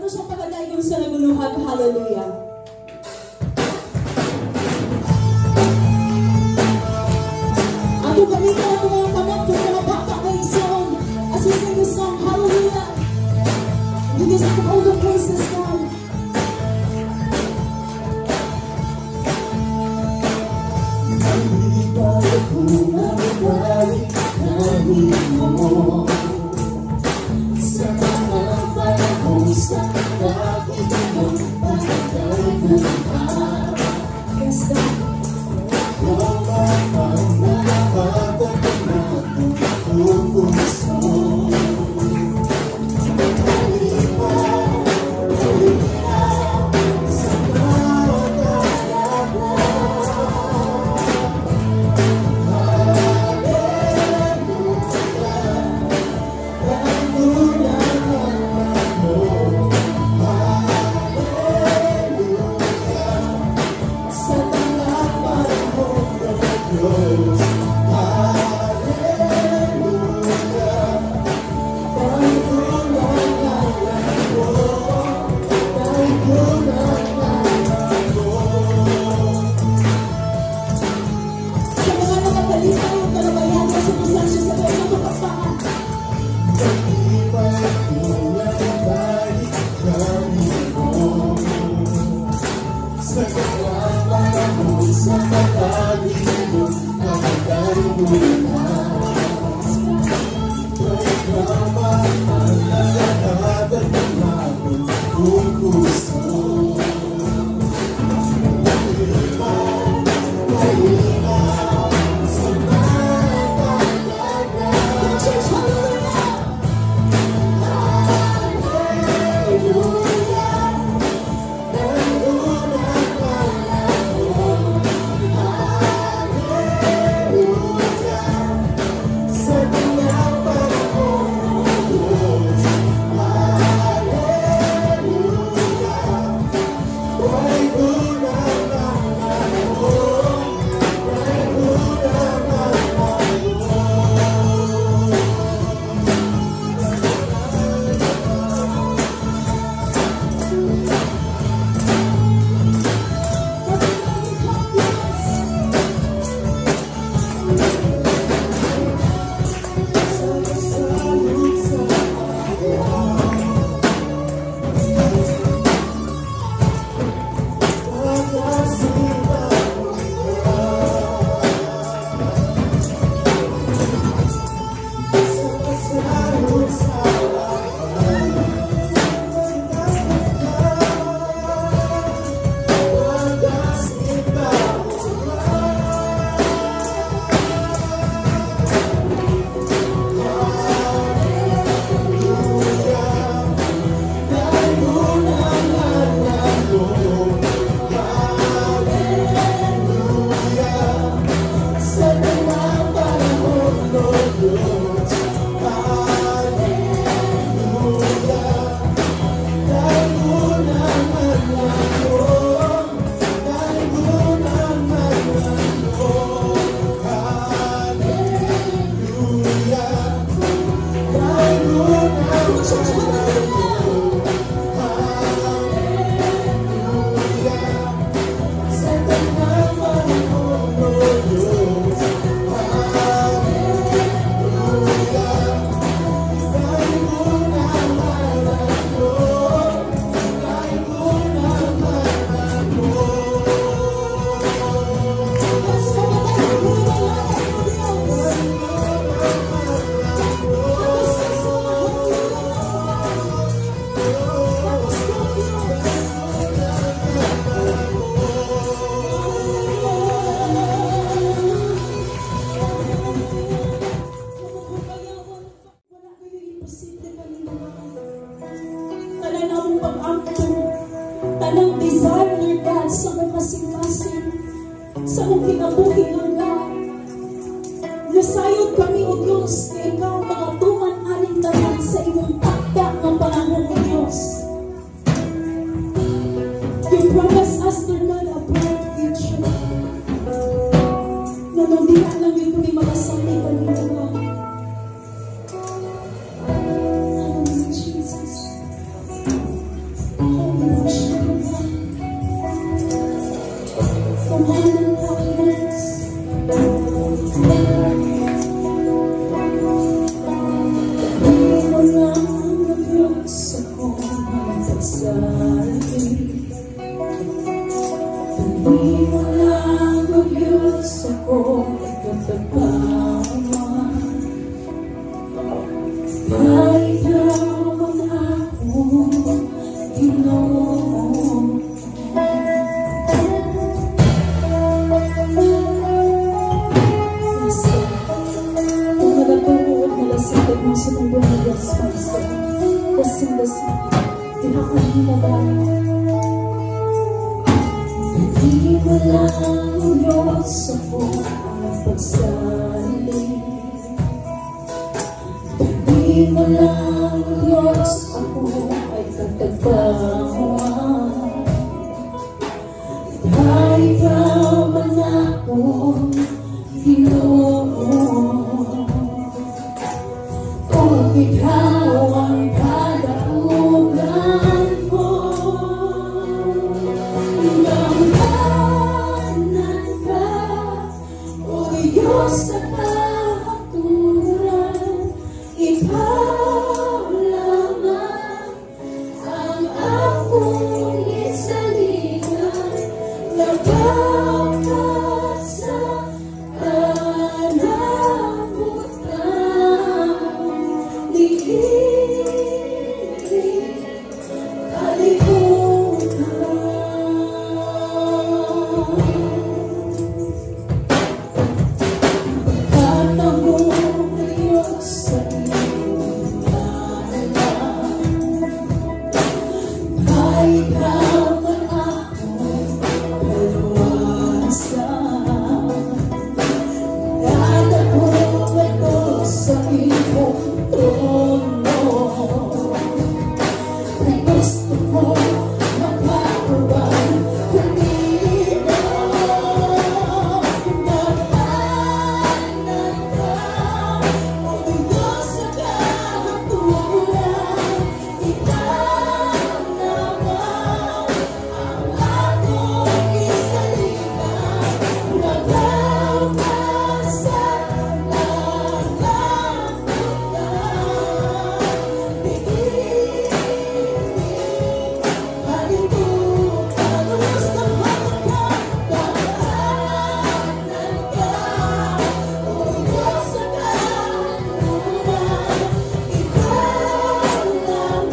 siyang pagadayon sa naguluhan. Hallelujah. Ang tugalita ng mga kamang kung nakapakakay sound as we sing the song, hallelujah. You deserve all the praises, God. Nagbibalik ko ang balik namin mo sa mga panahon sa bakit mo pagkakay mo pa. Yes, God. Nasayod kami, O Diyos, na Ikaw magatuman aning tanan sa imong takda ng panahon, O Diyos. You promise us, Lord God, a bright future. Na nandiyan lang yun kami magasali pa nila, God. Hallelujah, Jesus. iyong hand and kindness. Di mo lang nag-Diyos ako ng pagsalit. Di mo lang nag-Diyos ako nagkatagawan. Kahit naman ako Ginoo. Kung nagatuod malasipag mo sa mundo ng Diyos, Master, dasing-dasing, tinakan mo ba? Di mo lang ang Diyos ako ang pagsalit. Di mo lang ang Diyos ako ay katagpawan. Kahit naman ako Ginoo, kung ikaw ang kadaugan ko, nanghanan ka, o Diyos sa kahaturan. Ikaw lamang ang akong isaligan, nagpapag sa kanamutan. Diinig, kalikutan. Pagkatamo ngayon sa iyong alaala, kahit naman ako kaluwasan, dadako ito sa iyong trono. Kung gusto mo magkaroon, kundi ikaw naghanan ka, o Diyos sa kahaturan. Ikaw naman ang akong isaligan, nagpapag sa kanamutan. Diinig, kalikutan. Gusto mo naghahanan ka, o Diyos sa kahaturan. Ikaw naman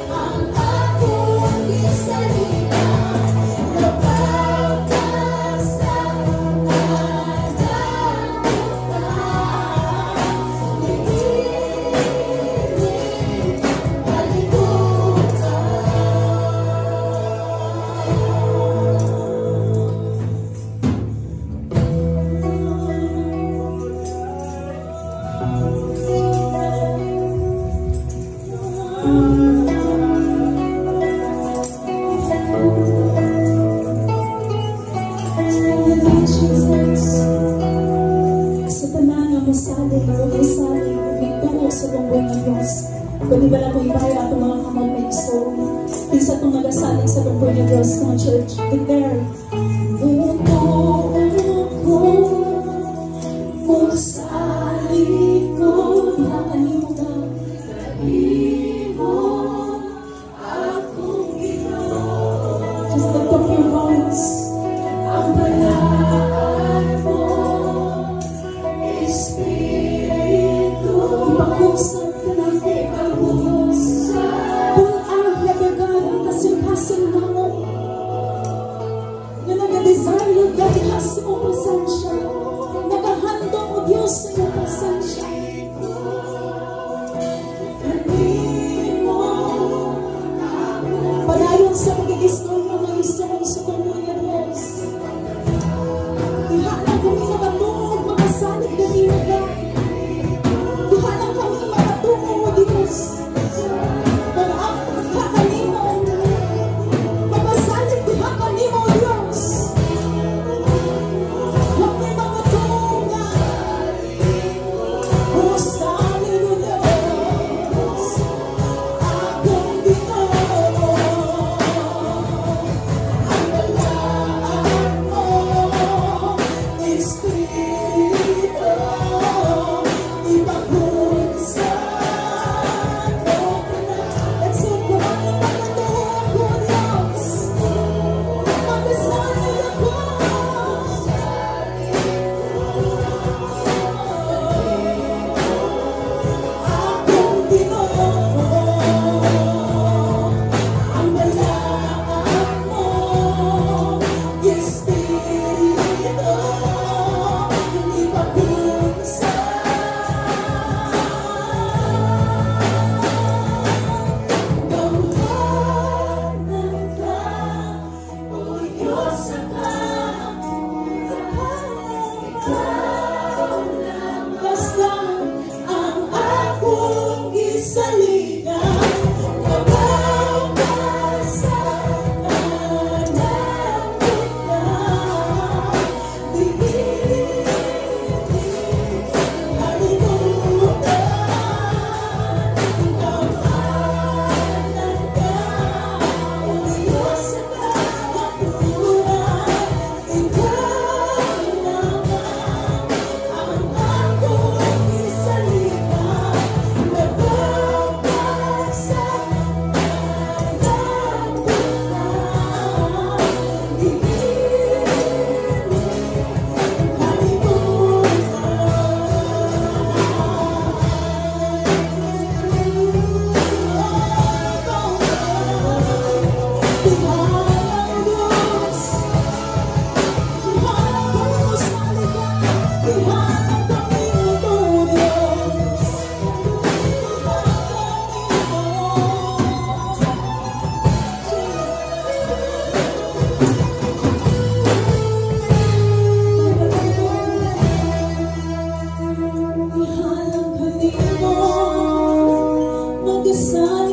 ang akong isaligan, nagpapag sa kanamutan. Diinig, Jesus, sa tanan nga mosalig, kung isalig, kung ituo sa lunggoy ng Diyos, kundi ba na kung ibaya itong mga kamot na iso, isa itong nagasalig sa lunggoy ng Diyos, mga church, declare, ituo ko, mosalig ko, hahanin mo ba? Kanimo akong Ginoo. Just lift up your voice. Ang banal mo, Espiritu, ipag-usap ka lang, ipag-usap. Kung ang nagagawin ang kasing-kasing na mo, na nag-desire yung gahihas mo pasensya, naghahandong mo Diyos sa iyong pasensya. Kanimo padayon sa pag-i-istorya ng isang sumunod ng Diyos. Diha lang kami makatungog, makasalig na niya. Diha lang kami makatungog, Diyos. Kung ang kakalimo, makasalig diha kanimo, Diyos. kasalan